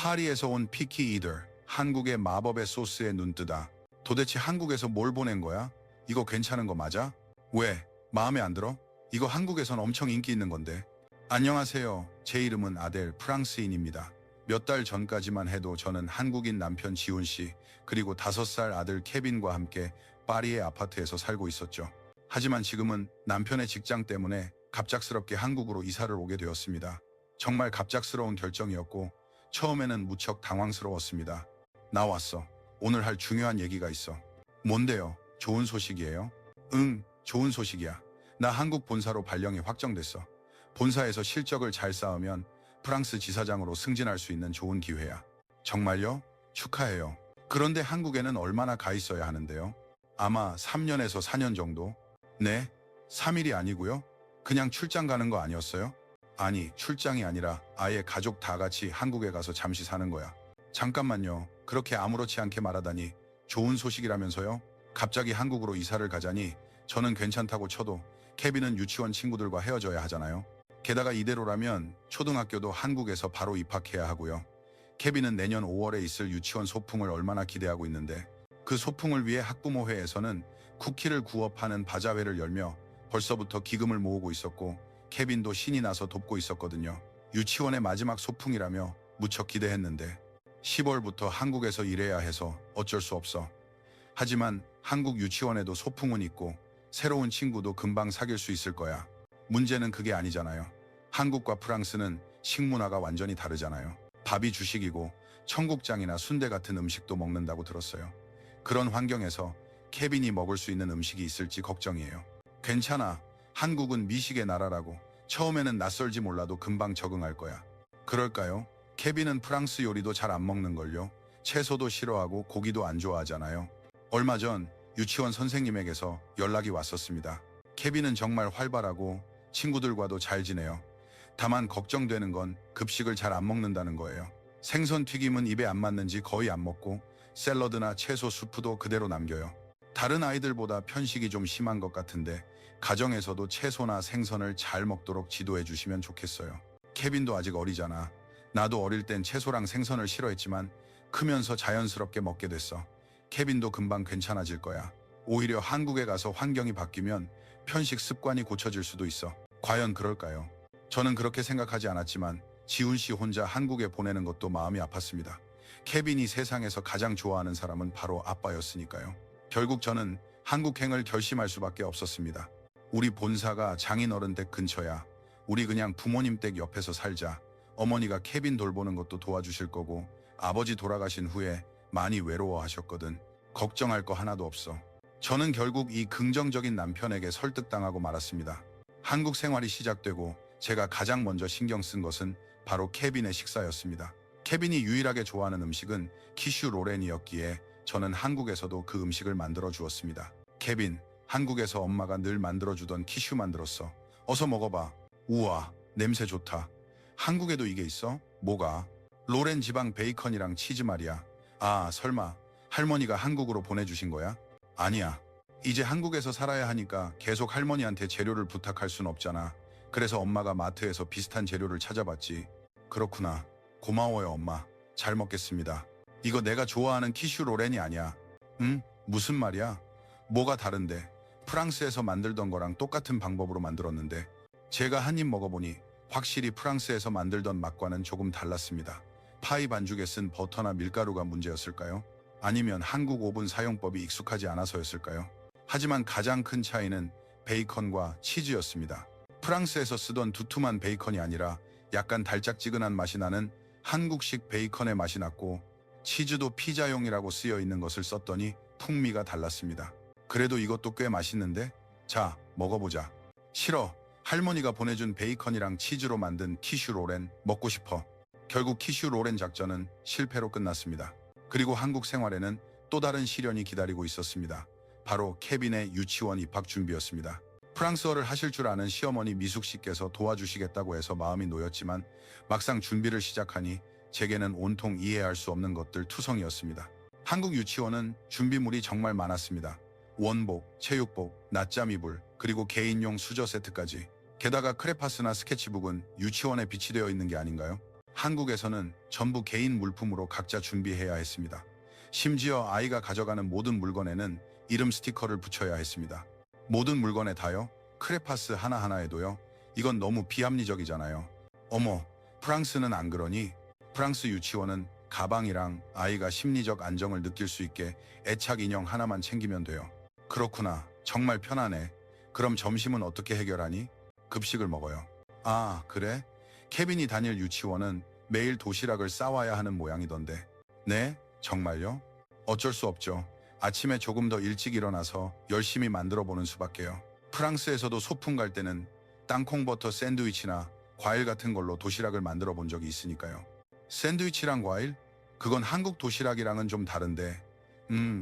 파리에서 온 피키이들, 한국의 마법의 소스에 눈뜨다. 도대체 한국에서 뭘 보낸 거야? 이거 괜찮은 거 맞아? 왜? 마음에 안 들어? 이거 한국에선 엄청 인기 있는 건데. 안녕하세요. 제 이름은 아델, 프랑스인입니다. 몇 달 전까지만 해도 저는 한국인 남편 지훈 씨, 그리고 5살 아들 케빈과 함께 파리의 아파트에서 살고 있었죠. 하지만 지금은 남편의 직장 때문에 갑작스럽게 한국으로 이사를 오게 되었습니다. 정말 갑작스러운 결정이었고 처음에는 무척 당황스러웠습니다. 나 왔어. 오늘 할 중요한 얘기가 있어. 뭔데요? 좋은 소식이에요? 응, 좋은 소식이야. 나 한국 본사로 발령이 확정됐어. 본사에서 실적을 잘 쌓으면 프랑스 지사장으로 승진할 수 있는 좋은 기회야. 정말요? 축하해요. 그런데 한국에는 얼마나 가 있어야 하는데요? 아마 3년에서 4년 정도? 네? 3일이 아니고요? 그냥 출장 가는 거 아니었어요? 아니, 출장이 아니라 아예 가족 다 같이 한국에 가서 잠시 사는 거야. 잠깐만요. 그렇게 아무렇지 않게 말하다니. 좋은 소식이라면서요? 갑자기 한국으로 이사를 가자니 저는 괜찮다고 쳐도 케빈은 유치원 친구들과 헤어져야 하잖아요. 게다가 이대로라면 초등학교도 한국에서 바로 입학해야 하고요. 케빈은 내년 5월에 있을 유치원 소풍을 얼마나 기대하고 있는데 그 소풍을 위해 학부모회에서는 쿠키를 구워 파는 바자회를 열며 벌써부터 기금을 모으고 있었고 케빈도 신이 나서 돕고 있었거든요. 유치원의 마지막 소풍이라며 무척 기대했는데 10월부터 한국에서 일해야 해서 어쩔 수 없어. 하지만 한국 유치원에도 소풍은 있고 새로운 친구도 금방 사귈 수 있을 거야. 문제는 그게 아니잖아요. 한국과 프랑스는 식문화가 완전히 다르잖아요. 밥이 주식이고 청국장이나 순대 같은 음식도 먹는다고 들었어요. 그런 환경에서 케빈이 먹을 수 있는 음식이 있을지 걱정이에요. 괜찮아. 한국은 미식의 나라라고. 처음에는 낯설지 몰라도 금방 적응할 거야. 그럴까요? 케빈은 프랑스 요리도 잘 안 먹는걸요. 채소도 싫어하고 고기도 안 좋아하잖아요. 얼마 전 유치원 선생님에게서 연락이 왔었습니다. 케빈은 정말 활발하고 친구들과도 잘 지내요. 다만 걱정되는 건 급식을 잘 안 먹는다는 거예요. 생선 튀김은 입에 안 맞는지 거의 안 먹고 샐러드나 채소 수프도 그대로 남겨요. 다른 아이들보다 편식이 좀 심한 것 같은데 가정에서도 채소나 생선을 잘 먹도록 지도해 주시면 좋겠어요. 케빈도 아직 어리잖아. 나도 어릴 땐 채소랑 생선을 싫어했지만 크면서 자연스럽게 먹게 됐어. 케빈도 금방 괜찮아질 거야. 오히려 한국에 가서 환경이 바뀌면 편식 습관이 고쳐질 수도 있어. 과연 그럴까요? 저는 그렇게 생각하지 않았지만 지훈 씨 혼자 한국에 보내는 것도 마음이 아팠습니다. 케빈이 세상에서 가장 좋아하는 사람은 바로 아빠였으니까요. 결국 저는 한국행을 결심할 수밖에 없었습니다. 우리 본사가 장인어른 댁 근처야. 우리 그냥 부모님 댁 옆에서 살자. 어머니가 케빈 돌보는 것도 도와주실 거고 아버지 돌아가신 후에 많이 외로워하셨거든. 걱정할 거 하나도 없어. 저는 결국 이 긍정적인 남편에게 설득당하고 말았습니다. 한국 생활이 시작되고 제가 가장 먼저 신경 쓴 것은 바로 케빈의 식사였습니다. 케빈이 유일하게 좋아하는 음식은 키슈 로렌이었기에 저는 한국에서도 그 음식을 만들어 주었습니다. 케빈, 한국에서 엄마가 늘 만들어주던 키슈 만들었어. 어서 먹어봐. 우와, 냄새 좋다. 한국에도 이게 있어? 뭐가? 로렌 지방 베이컨이랑 치즈 말이야. 아, 설마 할머니가 한국으로 보내주신 거야? 아니야. 이제 한국에서 살아야 하니까 계속 할머니한테 재료를 부탁할 순 없잖아. 그래서 엄마가 마트에서 비슷한 재료를 찾아봤지. 그렇구나. 고마워요, 엄마. 잘 먹겠습니다. 이거 내가 좋아하는 키슈 로렌이 아니야. 응? 무슨 말이야? 뭐가 다른데? 프랑스에서 만들던 거랑 똑같은 방법으로 만들었는데 제가 한 입 먹어보니 확실히 프랑스에서 만들던 맛과는 조금 달랐습니다. 파이 반죽에 쓴 버터나 밀가루가 문제였을까요? 아니면 한국 오븐 사용법이 익숙하지 않아서였을까요? 하지만 가장 큰 차이는 베이컨과 치즈였습니다. 프랑스에서 쓰던 두툼한 베이컨이 아니라 약간 달짝지근한 맛이 나는 한국식 베이컨의 맛이 났고 치즈도 피자용이라고 쓰여 있는 것을 썼더니 풍미가 달랐습니다. 그래도 이것도 꽤 맛있는데? 자, 먹어보자. 싫어. 할머니가 보내준 베이컨이랑 치즈로 만든 키슈 로렌 먹고 싶어. 결국 키슈 로렌 작전은 실패로 끝났습니다. 그리고 한국 생활에는 또 다른 시련이 기다리고 있었습니다. 바로 케빈의 유치원 입학 준비였습니다. 프랑스어를 하실 줄 아는 시어머니 미숙 씨께서 도와주시겠다고 해서 마음이 놓였지만 막상 준비를 시작하니 제게는 온통 이해할 수 없는 것들 투성이었습니다. 한국 유치원은 준비물이 정말 많았습니다. 원복, 체육복, 낮잠 이불, 그리고 개인용 수저 세트까지. 게다가 크레파스나 스케치북은 유치원에 비치되어 있는 게 아닌가요? 한국에서는 전부 개인 물품으로 각자 준비해야 했습니다. 심지어 아이가 가져가는 모든 물건에는 이름 스티커를 붙여야 했습니다. 모든 물건에 다요? 크레파스 하나하나에도요? 이건 너무 비합리적이잖아요. 어머, 프랑스는 안 그러니? 프랑스 유치원은 가방이랑 아이가 심리적 안정을 느낄 수 있게 애착 인형 하나만 챙기면 돼요. 그렇구나. 정말 편하네. 그럼 점심은 어떻게 해결하니? 급식을 먹어요. 아, 그래? 케빈이 다닐 유치원은 매일 도시락을 싸와야 하는 모양이던데. 네? 정말요? 어쩔 수 없죠. 아침에 조금 더 일찍 일어나서 열심히 만들어 보는 수밖에요. 프랑스에서도 소풍 갈 때는 땅콩버터 샌드위치나 과일 같은 걸로 도시락을 만들어 본 적이 있으니까요. 샌드위치랑 과일? 그건 한국 도시락이랑은 좀 다른데.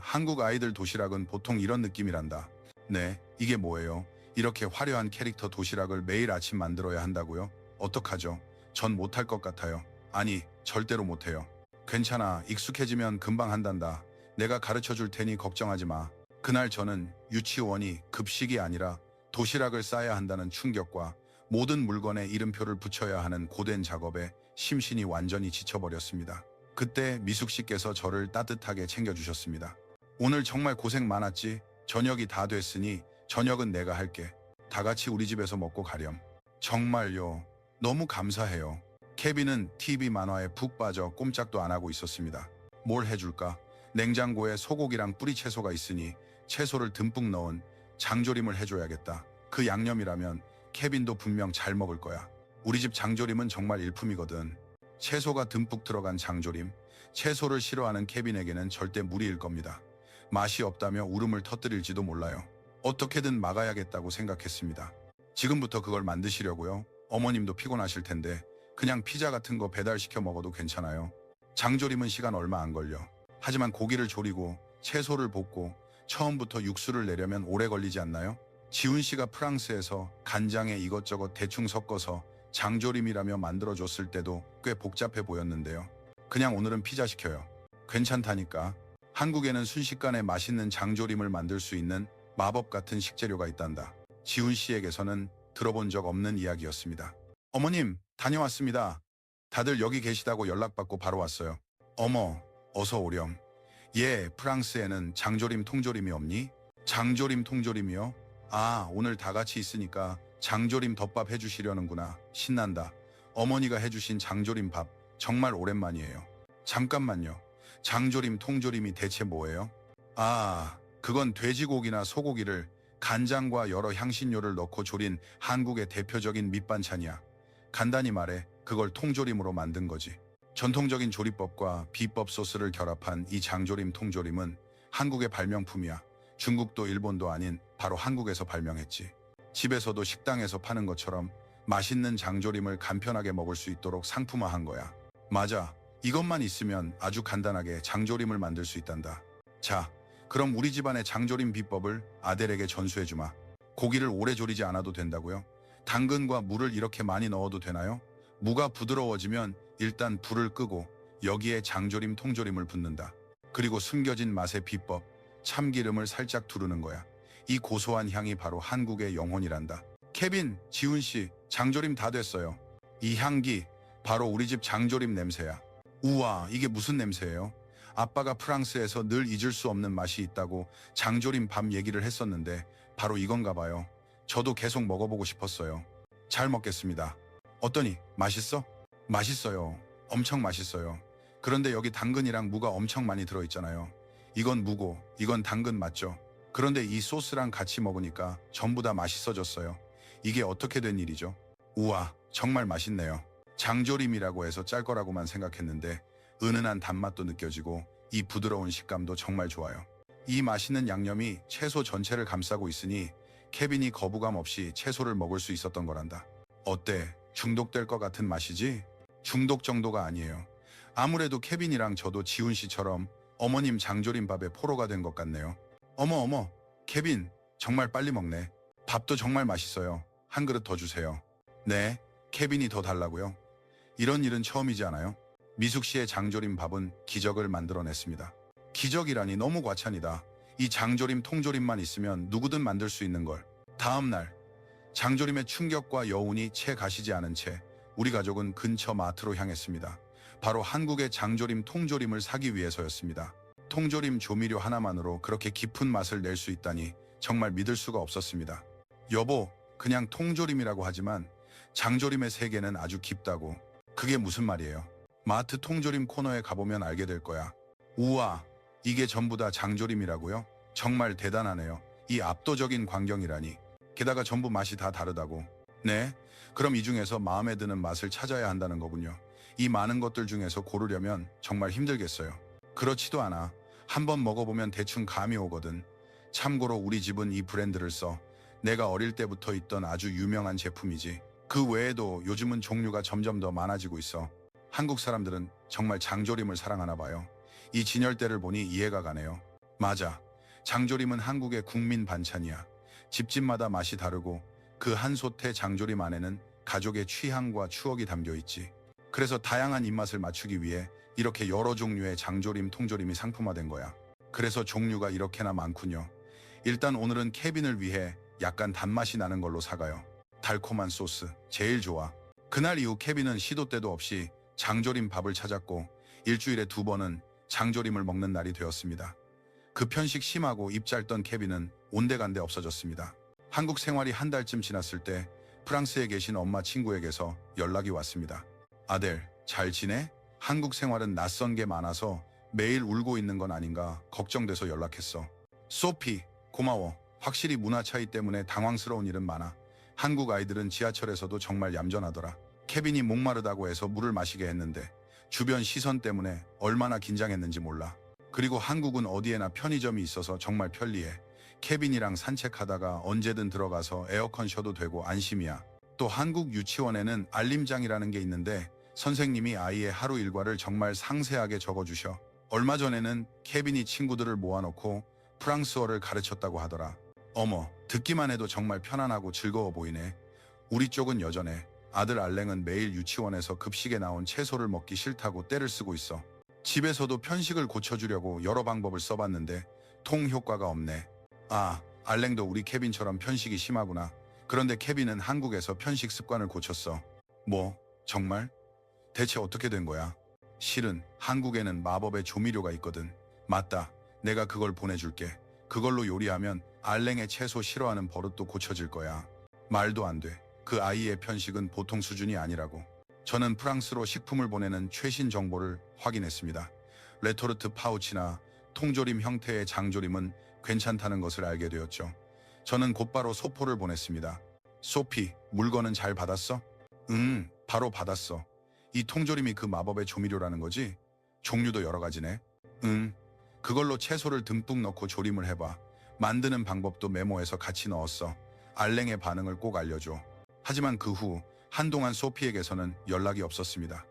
한국 아이들 도시락은 보통 이런 느낌이란다. 네, 이게 뭐예요? 이렇게 화려한 캐릭터 도시락을 매일 아침 만들어야 한다고요? 어떡하죠? 전 못할 것 같아요. 아니, 절대로 못해요. 괜찮아, 익숙해지면 금방 한단다. 내가 가르쳐 줄 테니 걱정하지 마. 그날 저는 유치원이 급식이 아니라 도시락을 싸야 한다는 충격과 모든 물건에 이름표를 붙여야 하는 고된 작업에 심신이 완전히 지쳐버렸습니다. 그때 미숙 씨께서 저를 따뜻하게 챙겨주셨습니다. 오늘 정말 고생 많았지? 저녁이 다 됐으니 저녁은 내가 할게. 다 같이 우리 집에서 먹고 가렴. 정말요. 너무 감사해요. 케빈은 TV 만화에 푹 빠져 꼼짝도 안 하고 있었습니다. 뭘 해줄까? 냉장고에 소고기랑 뿌리 채소가 있으니 채소를 듬뿍 넣은 장조림을 해줘야겠다. 그 양념이라면 케빈도 분명 잘 먹을 거야. 우리 집 장조림은 정말 일품이거든. 채소가 듬뿍 들어간 장조림. 채소를 싫어하는 케빈에게는 절대 무리일 겁니다. 맛이 없다며 울음을 터뜨릴지도 몰라요. 어떻게든 막아야겠다고 생각했습니다. 지금부터 그걸 만드시려고요? 어머님도 피곤하실 텐데 그냥 피자 같은 거 배달시켜 먹어도 괜찮아요. 장조림은 시간 얼마 안 걸려. 하지만 고기를 조리고 채소를 볶고 처음부터 육수를 내려면 오래 걸리지 않나요? 지훈 씨가 프랑스에서 간장에 이것저것 대충 섞어서 장조림이라며 만들어줬을 때도 꽤 복잡해 보였는데요. 그냥 오늘은 피자 시켜요. 괜찮다니까. 한국에는 순식간에 맛있는 장조림을 만들 수 있는 마법 같은 식재료가 있단다. 지훈 씨에게서는 들어본 적 없는 이야기였습니다. 어머님, 다녀왔습니다. 다들 여기 계시다고 연락받고 바로 왔어요. 어머, 어서 오렴. 예, 프랑스에는 장조림 통조림이 없니? 장조림 통조림이요? 아, 오늘 다 같이 있으니까 장조림 덮밥 해주시려는구나. 신난다. 어머니가 해주신 장조림 밥 정말 오랜만이에요. 잠깐만요. 장조림 통조림이 대체 뭐예요? 아, 그건 돼지고기나 소고기를 간장과 여러 향신료를 넣고 조린 한국의 대표적인 밑반찬이야. 간단히 말해 그걸 통조림으로 만든 거지. 전통적인 조리법과 비법 소스를 결합한 이 장조림 통조림은 한국의 발명품이야. 중국도 일본도 아닌 바로 한국에서 발명했지. 집에서도 식당에서 파는 것처럼 맛있는 장조림을 간편하게 먹을 수 있도록 상품화한 거야. 맞아. 이것만 있으면 아주 간단하게 장조림을 만들 수 있단다. 자, 그럼 우리 집안의 장조림 비법을 아델에게 전수해주마. 고기를 오래 조리지 않아도 된다고요? 당근과 물을 이렇게 많이 넣어도 되나요? 무가 부드러워지면 일단 불을 끄고 여기에 장조림 통조림을 붓는다. 그리고 숨겨진 맛의 비법, 참기름을 살짝 두르는 거야. 이 고소한 향이 바로 한국의 영혼이란다. 케빈, 지훈 씨, 장조림 다 됐어요. 이 향기, 바로 우리 집 장조림 냄새야. 우와, 이게 무슨 냄새예요? 아빠가 프랑스에서 늘 잊을 수 없는 맛이 있다고 장조림 밥 얘기를 했었는데 바로 이건가 봐요. 저도 계속 먹어보고 싶었어요. 잘 먹겠습니다. 어떠니? 맛있어? 맛있어요. 엄청 맛있어요. 그런데 여기 당근이랑 무가 엄청 많이 들어있잖아요. 이건 무고 이건 당근 맞죠? 그런데 이 소스랑 같이 먹으니까 전부 다 맛있어졌어요. 이게 어떻게 된 일이죠? 우와, 정말 맛있네요. 장조림이라고 해서 짤 거라고만 생각했는데 은은한 단맛도 느껴지고 이 부드러운 식감도 정말 좋아요. 이 맛있는 양념이 채소 전체를 감싸고 있으니 케빈이 거부감 없이 채소를 먹을 수 있었던 거란다. 어때? 중독될 것 같은 맛이지? 중독 정도가 아니에요. 아무래도 케빈이랑 저도 지훈 씨처럼 어머님 장조림밥에 포로가 된 것 같네요. 어머, 케빈, 정말 빨리 먹네. 밥도 정말 맛있어요. 한 그릇 더 주세요. 네, 케빈이 더 달라고요? 이런 일은 처음이지 않아요? 미숙 씨의 장조림 밥은 기적을 만들어냈습니다. 기적이라니 너무 과찬이다. 이 장조림 통조림만 있으면 누구든 만들 수 있는 걸. 다음 날, 장조림의 충격과 여운이 채 가시지 않은 채 우리 가족은 근처 마트로 향했습니다. 바로 한국의 장조림 통조림을 사기 위해서였습니다. 통조림 조미료 하나만으로 그렇게 깊은 맛을 낼 수 있다니 정말 믿을 수가 없었습니다. 여보, 그냥 통조림이라고 하지만 장조림의 세계는 아주 깊다고. 그게 무슨 말이에요? 마트 통조림 코너에 가보면 알게 될 거야. 우와, 이게 전부 다 장조림이라고요? 정말 대단하네요. 이 압도적인 광경이라니. 게다가 전부 맛이 다 다르다고. 네, 그럼 이 중에서 마음에 드는 맛을 찾아야 한다는 거군요. 이 많은 것들 중에서 고르려면 정말 힘들겠어요. 그렇지도 않아. 한번 먹어보면 대충 감이 오거든. 참고로 우리 집은 이 브랜드를 써. 내가 어릴 때부터 있던 아주 유명한 제품이지. 그 외에도 요즘은 종류가 점점 더 많아지고 있어. 한국 사람들은 정말 장조림을 사랑하나 봐요. 이 진열대를 보니 이해가 가네요. 맞아. 장조림은 한국의 국민 반찬이야. 집집마다 맛이 다르고 그 한 솥의 장조림 안에는 가족의 취향과 추억이 담겨 있지. 그래서 다양한 입맛을 맞추기 위해 이렇게 여러 종류의 장조림, 통조림이 상품화된 거야. 그래서 종류가 이렇게나 많군요. 일단 오늘은 케빈을 위해 약간 단맛이 나는 걸로 사가요. 달콤한 소스, 제일 좋아. 그날 이후 케빈은 시도 때도 없이 장조림 밥을 찾았고 일주일에 2번은 장조림을 먹는 날이 되었습니다. 그 편식 심하고 입 짧던 케빈은 온데간데 없어졌습니다. 한국 생활이 한 달쯤 지났을 때 프랑스에 계신 엄마 친구에게서 연락이 왔습니다. 아델, 잘 지내? 한국 생활은 낯선 게 많아서 매일 울고 있는 건 아닌가 걱정돼서 연락했어. 소피, 고마워. 확실히 문화 차이 때문에 당황스러운 일은 많아. 한국 아이들은 지하철에서도 정말 얌전하더라. 케빈이 목마르다고 해서 물을 마시게 했는데 주변 시선 때문에 얼마나 긴장했는지 몰라. 그리고 한국은 어디에나 편의점이 있어서 정말 편리해. 케빈이랑 산책하다가 언제든 들어가서 에어컨 셔도 되고 안심이야. 또 한국 유치원에는 알림장이라는 게 있는데 선생님이 아이의 하루 일과를 정말 상세하게 적어주셔. 얼마 전에는 케빈이 친구들을 모아놓고 프랑스어를 가르쳤다고 하더라. 어머, 듣기만 해도 정말 편안하고 즐거워 보이네. 우리 쪽은 여전해. 아들 알랭은 매일 유치원에서 급식에 나온 채소를 먹기 싫다고 떼를 쓰고 있어. 집에서도 편식을 고쳐주려고 여러 방법을 써봤는데 통 효과가 없네. 아, 알랭도 우리 케빈처럼 편식이 심하구나. 그런데 케빈은 한국에서 편식 습관을 고쳤어. 뭐, 정말? 대체 어떻게 된 거야? 실은 한국에는 마법의 조미료가 있거든. 맞다. 내가 그걸 보내줄게. 그걸로 요리하면 알랭의 채소 싫어하는 버릇도 고쳐질 거야. 말도 안 돼. 그 아이의 편식은 보통 수준이 아니라고. 저는 프랑스로 식품을 보내는 최신 정보를 확인했습니다. 레토르트 파우치나 통조림 형태의 장조림은 괜찮다는 것을 알게 되었죠. 저는 곧바로 소포를 보냈습니다. 소피, 물건은 잘 받았어? 응, 바로 받았어. 이 통조림이 그 마법의 조미료라는 거지? 종류도 여러 가지네. 응, 그걸로 채소를 듬뿍 넣고 조림을 해봐. 만드는 방법도 메모해서 같이 넣었어. 알랭의 반응을 꼭 알려줘. 하지만 그 후 한동안 소피에게서는 연락이 없었습니다.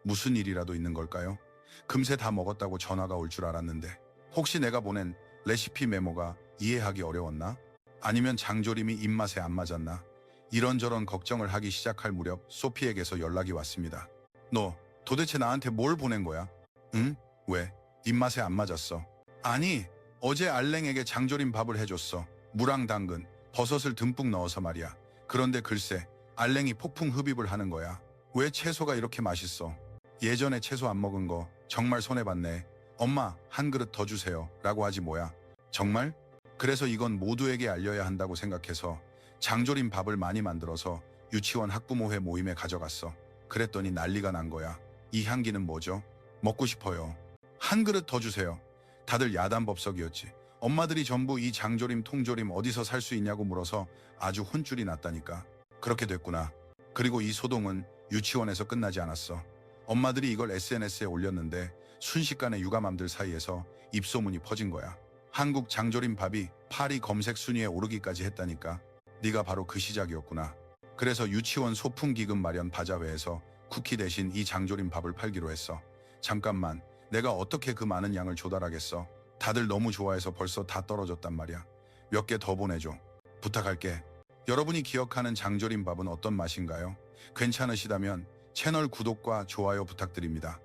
무슨 일이라도 있는 걸까요? 금세 다 먹었다고 전화가 올 줄 알았는데 혹시 내가 보낸 레시피 메모가 이해하기 어려웠나? 아니면 장조림이 입맛에 안 맞았나? 이런저런 걱정을 하기 시작할 무렵 소피에게서 연락이 왔습니다. 너 도대체 나한테 뭘 보낸 거야? 응? 왜? 입맛에 안 맞았어. 아니, 어제 알랭에게 장조림 밥을 해줬어. 무랑 당근, 버섯을 듬뿍 넣어서 말이야. 그런데 글쎄, 알랭이 폭풍 흡입을 하는 거야. 왜 채소가 이렇게 맛있어? 예전에 채소 안 먹은 거 정말 손해봤네. 엄마, 한 그릇 더 주세요. 라고 하지 뭐야. 정말? 그래서 이건 모두에게 알려야 한다고 생각해서 장조림 밥을 많이 만들어서 유치원 학부모회 모임에 가져갔어. 그랬더니 난리가 난 거야. 이 향기는 뭐죠? 먹고 싶어요. 한 그릇 더 주세요. 다들 야단법석이었지. 엄마들이 전부 이 장조림, 통조림 어디서 살 수 있냐고 물어서 아주 혼쭐이 났다니까. 그렇게 됐구나. 그리고 이 소동은 유치원에서 끝나지 않았어. 엄마들이 이걸 SNS에 올렸는데 순식간에 육아맘들 사이에서 입소문이 퍼진 거야. 한국 장조림 밥이 파리 검색 순위에 오르기까지 했다니까. 네가 바로 그 시작이었구나. 그래서 유치원 소풍 기금 마련 바자회에서 쿠키 대신 이 장조림 밥을 팔기로 했어. 잠깐만, 내가 어떻게 그 많은 양을 조달하겠어? 다들 너무 좋아해서 벌써 다 떨어졌단 말이야. 몇 개 더 보내줘. 부탁할게. 여러분이 기억하는 장조림 밥은 어떤 맛인가요? 괜찮으시다면 채널 구독과 좋아요 부탁드립니다.